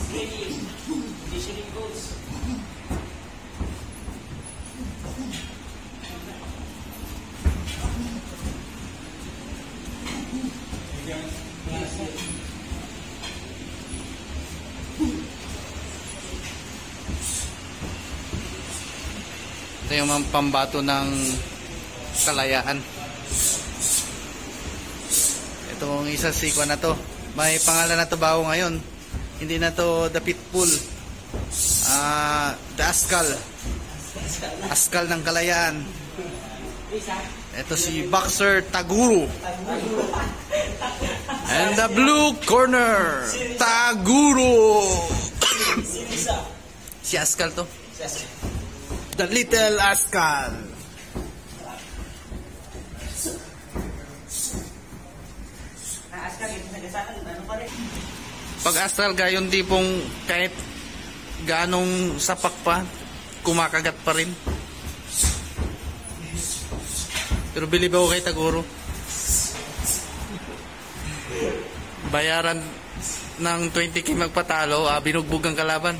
Ito yung mga pambato ng kalayaan. Itong isa sikwa na to. May pangalan na to bago ngayon. Hindi na to The Pitbull. The Askal. Askal ng kalayaan. Ito si Boxer Taguro. And the blue corner, Taguro. Si Askal to. The Little Askal. Pag Askal gayon tipong kahit ganong sapak pa, kumakagat pa rin. Pero bilib ako kay Taguro. Bayaran ng 20k magpatalo, binugbog ang kalaban.